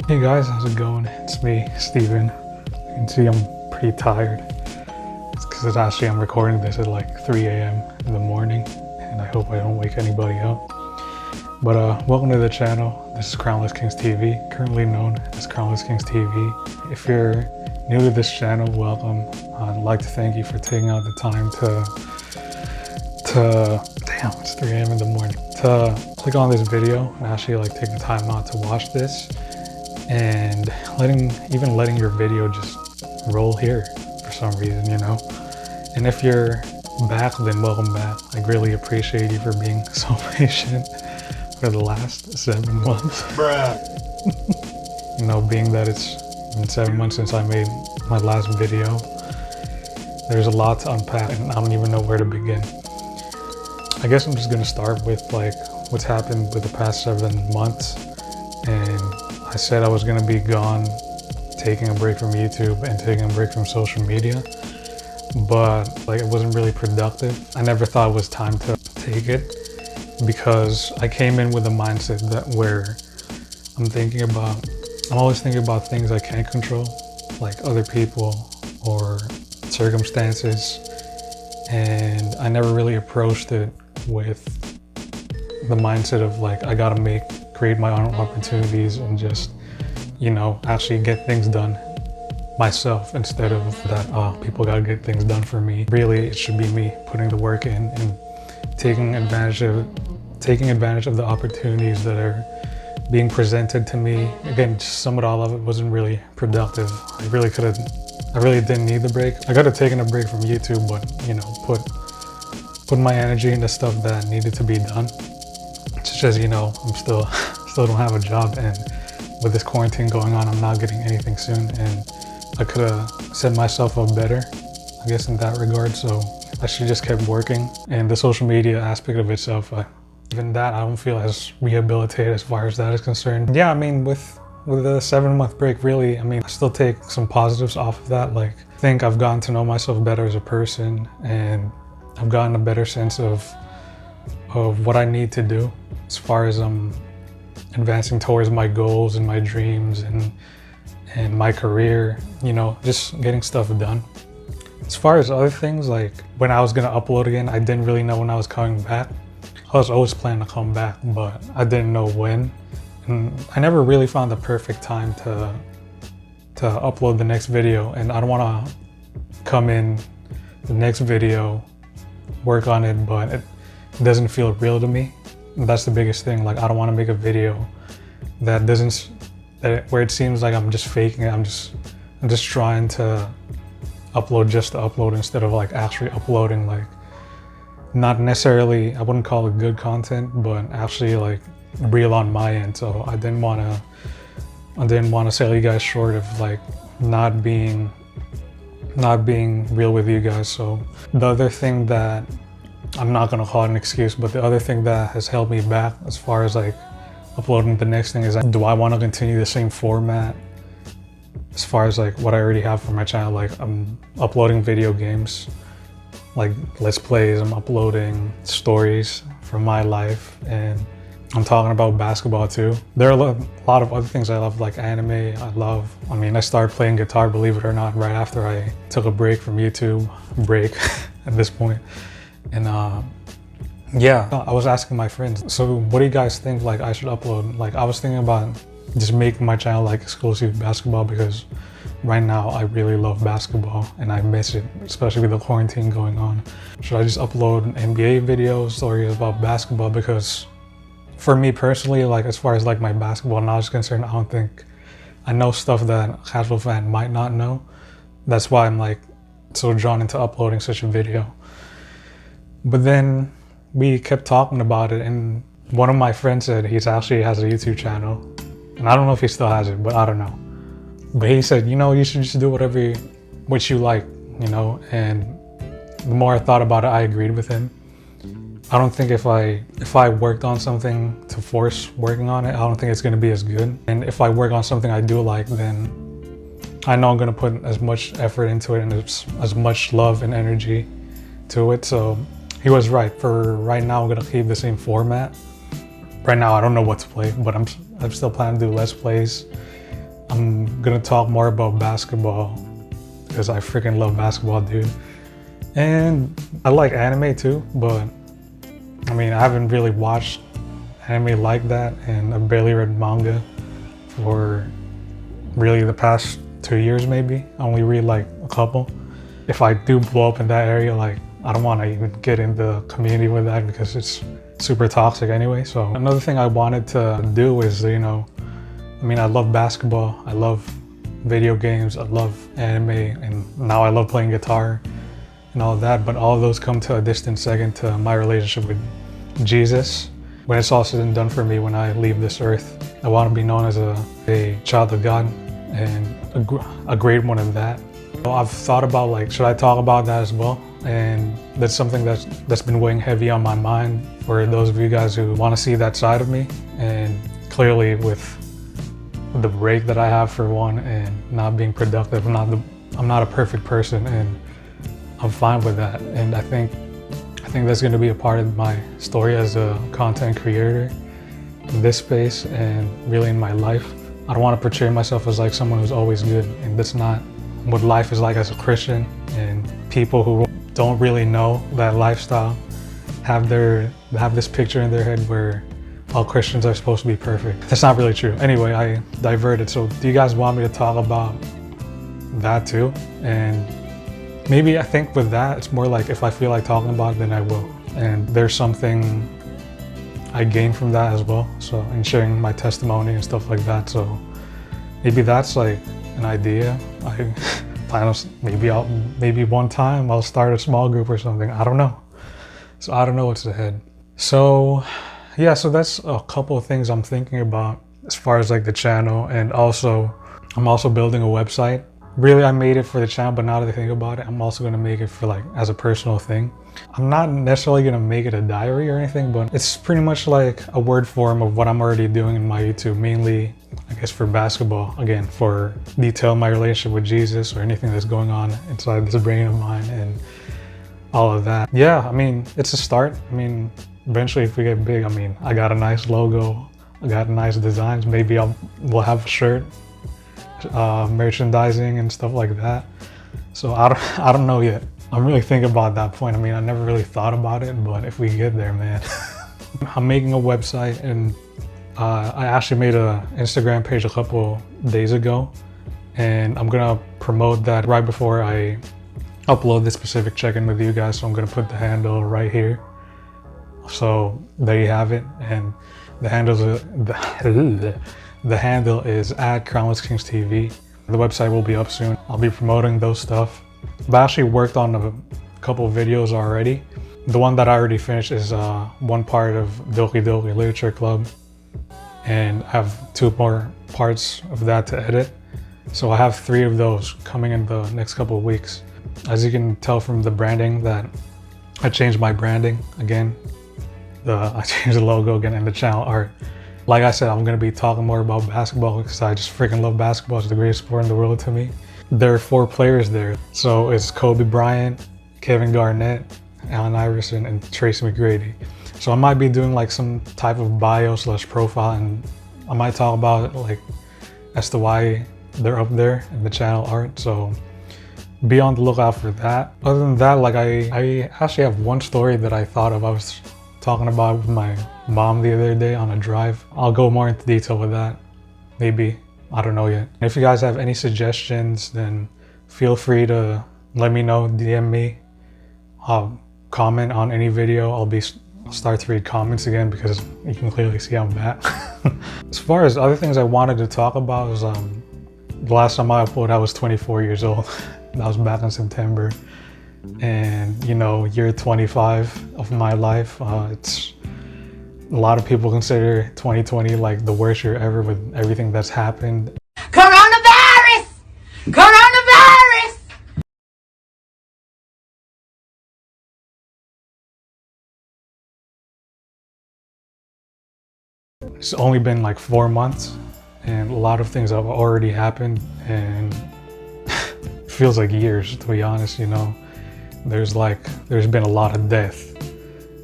Hey guys, how's it going? It's me, Steven. You can see I'm pretty tired. It's because actually I'm recording this at like 3 a.m. in the morning, and I hope I don't wake anybody up. But welcome to the channel. This is Crownless Kings TV, currently known as Crownless Kings TV. If you're new to this channel, welcome. I'd like to thank you for taking out the time damn, it's 3 a.m. in the morning, to click on this video and actually like take the time out to watch this. And even letting your video just roll here for some reason, you know. And if you're back, then welcome back. I greatly appreciate you for being so patient for the last 7 months. Bruh. You know, being that it's been 7 months since I made my last video, there's a lot to unpack and I don't even know where to begin. I guess I'm just gonna start with like what's happened with the past 7 months. And I said I was gonna be gone, taking a break from YouTube and taking a break from social media, but like it wasn't really productive. I never thought it was time to take it because I came in with a mindset that where I'm always thinking about things I can't control, like other people or circumstances, and I never really approached it with the mindset of like I gotta create my own opportunities and just, you know, actually get things done myself instead of that, people gotta get things done for me. Really, it should be me putting the work in and taking advantage of the opportunities that are being presented to me. Again, just some of all of it wasn't really productive. I really didn't need the break. I could have taken a break from YouTube, but you know, put my energy into stuff that needed to be done. It's just, you know, I'm still don't have a job, and with this quarantine going on, I'm not getting anything soon, and I could have set myself up better, I guess, in that regard. So I should just kept working. And the social media aspect of itself, even that, I don't feel as rehabilitated as far as that is concerned. Yeah, I mean, with a 7-month break, really, I mean, I still take some positives off of that. Like, I think I've gotten to know myself better as a person, and I've gotten a better sense of what I need to do as far as advancing towards my goals and my dreams and my career, you know, just getting stuff done. As far as other things, like when I was gonna upload again, I didn't really know when I was coming back. I was always planning to come back, but I didn't know when. And I never really found the perfect time to upload the next video, and I don't wanna come in the next video, work on it, but it doesn't feel real to me. That's the biggest thing. Like, I don't want to make a video where it seems like I'm just faking it. I'm just trying to upload just to upload instead of like actually uploading, like not necessarily, I wouldn't call it good content, but actually like real on my end. So I didn't want to sell you guys short of like not being real with you guys. So the other thing that, I'm not gonna call it an excuse, but the other thing that has held me back as far as like uploading the next thing is, do I want to continue the same format as far as like what I already have for my channel? Like, I'm uploading video games, like let's plays, I'm uploading stories from my life, and I'm talking about basketball too. There are a lot of other things I love, like anime. I started playing guitar, believe it or not, right after I took a break from YouTube, at this point. And yeah, I was asking my friends, so what do you guys think like I should upload? Like, I was thinking about just making my channel like exclusive basketball, because right now I really love basketball and I miss it, especially with the quarantine going on. Should I just upload NBA videos, stories about basketball? Because for me personally, like as far as like my basketball knowledge is concerned, I know stuff that a casual fan might not know. That's why I'm like so drawn into uploading such a video. But then we kept talking about it, and one of my friends said he actually has a YouTube channel, And I don't know if he still has it, but I don't know. But he said, you know, you should just do whatever what you like, you know. And the more I thought about it, I agreed with him. I don't think if I worked on something to force working on it, I don't think it's gonna be as good. And if I work on something I do like, then I know I'm gonna put as much effort into it and as much love and energy to it. So he was right. For right now, I'm gonna keep the same format. Right now, I don't know what to play, but I'm still planning to do Let's Plays. I'm gonna talk more about basketball because I freaking love basketball, dude. And I like anime too, but I mean, I haven't really watched anime like that, and I've barely read manga for really the past 2 years maybe. I only read like a couple. If I do blow up in that area, like I don't want to even get in the community with that because it's super toxic anyway. So another thing I wanted to do is, you know, I mean, I love basketball, I love video games, I love anime, and now I love playing guitar and all of that, but all of those come to a distant second to my relationship with Jesus. When it's all said and done for me, when I leave this earth, I want to be known as a child of God, and a great one at that. So I've thought about, like, should I talk about that as well? And that's something that's been weighing heavy on my mind for those of you guys who want to see that side of me. And clearly with the break that I have for one, and not being productive, I'm not a perfect person, and I'm fine with that. And I think that's going to be a part of my story as a content creator in this space and really in my life. I don't want to portray myself as like someone who's always good, and that's not what life is like as a Christian. And people who don't really know that lifestyle have this picture in their head where all Christians are supposed to be perfect. That's not really true. Anyway, I diverted. So do you guys want me to talk about that too? And maybe I think with that, it's more like if I feel like talking about it, then I will. And there's something I gain from that as well. So, and sharing my testimony and stuff like that. So maybe that's like an idea. I plan on maybe one time I'll start a small group or something. I don't know. So I don't know what's ahead. So yeah, so that's a couple of things I'm thinking about as far as like the channel, and also I'm also building a website. Really, I made it for the channel, but now that I think about it, I'm also gonna make it for like as a personal thing. I'm not necessarily gonna make it a diary or anything, but it's pretty much like a word form of what I'm already doing in my YouTube, mainly, I guess, for basketball. Again, for detail my relationship with Jesus or anything that's going on inside this brain of mine and all of that. Yeah, I mean, it's a start. I mean, eventually if we get big, I mean, I got a nice logo, I got nice designs. Maybe we'll have a shirt, merchandising and stuff like that. So I don't know yet. I'm really thinking about that point. I mean, I never really thought about it, but if we get there, man. I'm making a website, and I actually made an Instagram page a couple days ago, and I'm gonna promote that right before I upload this specific check-in with you guys. So I'm gonna put the handle right here. So there you have it, and the handle is @CrownlessKingsTV. The website will be up soon. I'll be promoting those stuff. I've actually worked on a couple of videos already. The one that I already finished is one part of Doki Doki Literature Club, and I have 2 more parts of that to edit. So I have 3 of those coming in the next couple of weeks. As you can tell from the branding, that I changed my branding again. I changed the logo again, and the channel art. Like I said, I'm gonna be talking more about basketball because I just freaking love basketball. It's the greatest sport in the world to me. There are 4 players there. So it's Kobe Bryant, Kevin Garnett, Allen Iverson, and Tracy McGrady. So I might be doing like some type of bio/profile, and I might talk about it like as to why they're up there in the channel art. So be on the lookout for that. Other than that, like I actually have one story that I thought of. I was talking about with my mom the other day on a drive. I'll go more into detail with that, maybe. I don't know yet. If you guys have any suggestions, then feel free to let me know, DM me, comment on any video. I'll start to read comments again because you can clearly see I'm back. As far as other things I wanted to talk about was the last time I uploaded, I was 24 years old. That was back in September. And you know, year 25 of my life, A lot of people consider 2020 like the worst year ever with everything that's happened. Coronavirus! Coronavirus! It's only been like 4 months and a lot of things have already happened, and it feels like years, to be honest, you know. There's been a lot of death,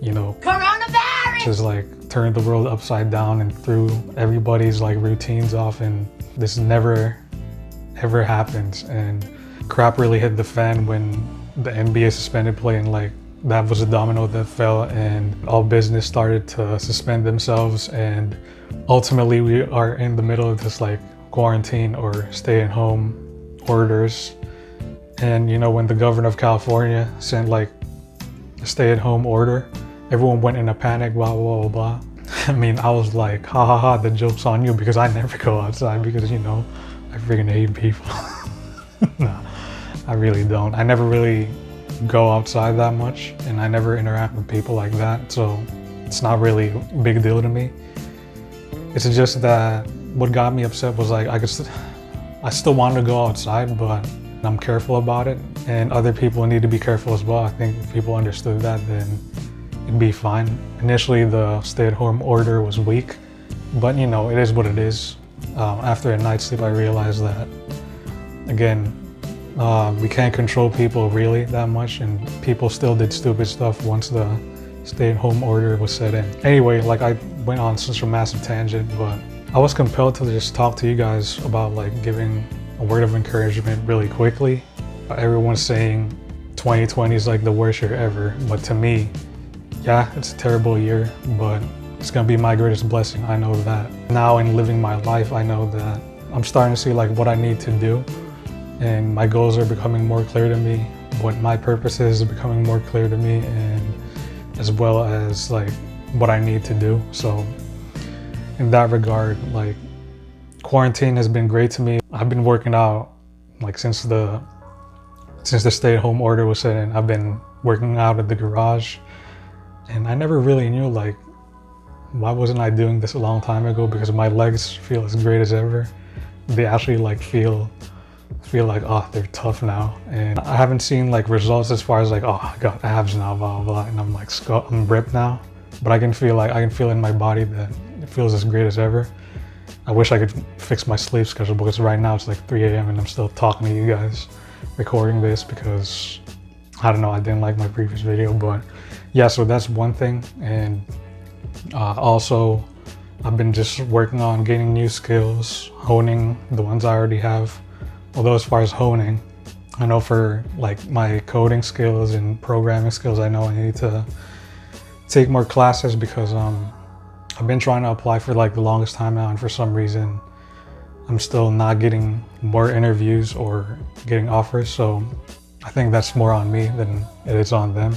you know. Coronavirus! Just like turned the world upside down and threw everybody's like routines off, and this never ever happens. And crap really hit the fan when the NBA suspended play, and like that was a domino that fell, and all business started to suspend themselves, and ultimately we are in the middle of this like quarantine or stay-at-home orders. And you know, when the governor of California sent like a stay-at-home order, everyone went in a panic, blah blah blah blah. I mean, I was like, ha ha ha, the joke's on you, because I never go outside because, you know, I freaking hate people. No, I really don't. I never really go outside that much, and I never interact with people like that, so it's not really a big deal to me. It's just that what got me upset was like I still wanted to go outside, but I'm careful about it, and other people need to be careful as well. I think if people understood that, then it'd be fine. Initially, the stay-at-home order was weak, but you know, it is what it is. After a night's sleep, I realized that, again, we can't control people really that much, and people still did stupid stuff once the stay-at-home order was set in. Anyway, like, I went on such a massive tangent, but I was compelled to just talk to you guys about like giving a word of encouragement really quickly. Everyone's saying 2020 is like the worst year ever, but to me, yeah, it's a terrible year, but it's gonna be my greatest blessing. I know that. Now in living my life, I know that I'm starting to see like what I need to do, and my goals are becoming more clear to me. What my purpose is becoming more clear to me, and as well as like what I need to do. So in that regard, like, quarantine has been great to me. I've been working out like since the stay-at-home order was set in. I've been working out at the garage, and I never really knew like why wasn't I doing this a long time ago, because my legs feel as great as ever. They actually like feel like, oh, they're tough now, and I haven't seen like results as far as like, oh, I got abs now, blah blah blah, and I'm like I'm ripped now, but I can feel in my body that it feels as great as ever. I wish I could fix my sleep schedule, because right now it's like 3 a.m. and I'm still talking to you guys, recording this, because I don't know, I didn't like my previous video. But yeah, so that's one thing. And also I've been just working on gaining new skills, honing the ones I already have. Although as far as honing, I know for like my coding skills and programming skills, I know I need to take more classes, because I've been trying to apply for like the longest time now, and for some reason I'm still not getting more interviews or getting offers. So I think that's more on me than it is on them.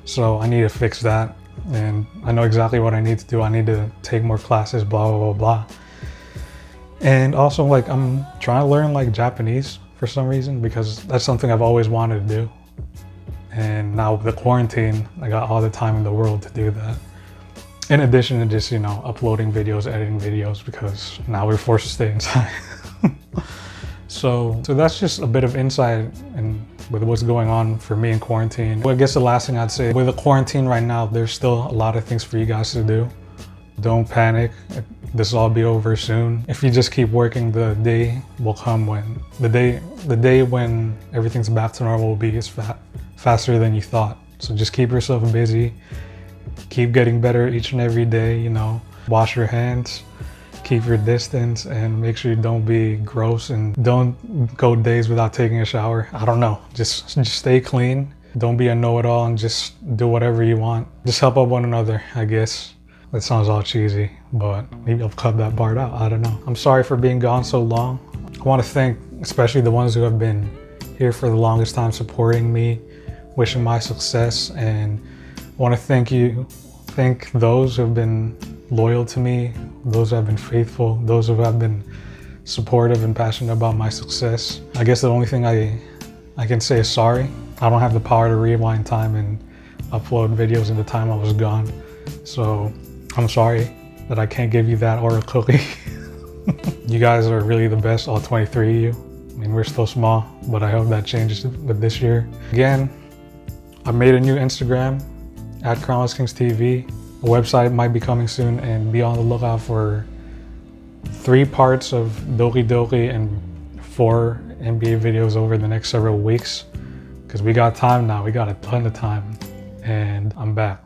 So I need to fix that, and I know exactly what I need to do. I need to take more classes, blah blah blah blah. And also, like, I'm trying to learn like Japanese for some reason, because that's something I've always wanted to do. And now with the quarantine, I got all the time in the world to do that. In addition to just, you know, uploading videos, editing videos, because now we're forced to stay inside. So that's just a bit of insight and with what's going on for me in quarantine. Well, I guess the last thing I'd say, with the quarantine right now, there's still a lot of things for you guys to do. Don't panic. This will all be over soon. If you just keep working, the day will come when the day when everything's back to normal will be faster than you thought. So just keep yourself busy. Keep getting better each and every day, you know. Wash your hands, keep your distance, and make sure you don't be gross, and don't go days without taking a shower. I don't know, just stay clean. Don't be a know-it-all and just do whatever you want. Just help out one another, I guess. That sounds all cheesy, but maybe I'll cut that part out, I don't know. I'm sorry for being gone so long. I want to thank especially the ones who have been here for the longest time, supporting me, wishing my success, and I want to thank those who have been loyal to me, those who have been faithful, those who have been supportive and passionate about my success. I guess the only thing I can say is sorry. I don't have the power to rewind time and upload videos in the time I was gone. So I'm sorry that I can't give you that or a cookie. You guys are really the best, all 23 of you. I mean, we're still small, but I hope that changes with this year. Again, I made a new Instagram at CrownlessKingsTV. A website might be coming soon, and be on the lookout for 3 parts of Doki Doki and 4 NBA videos over the next several weeks. Because we got time now, we got a ton of time, and I'm back.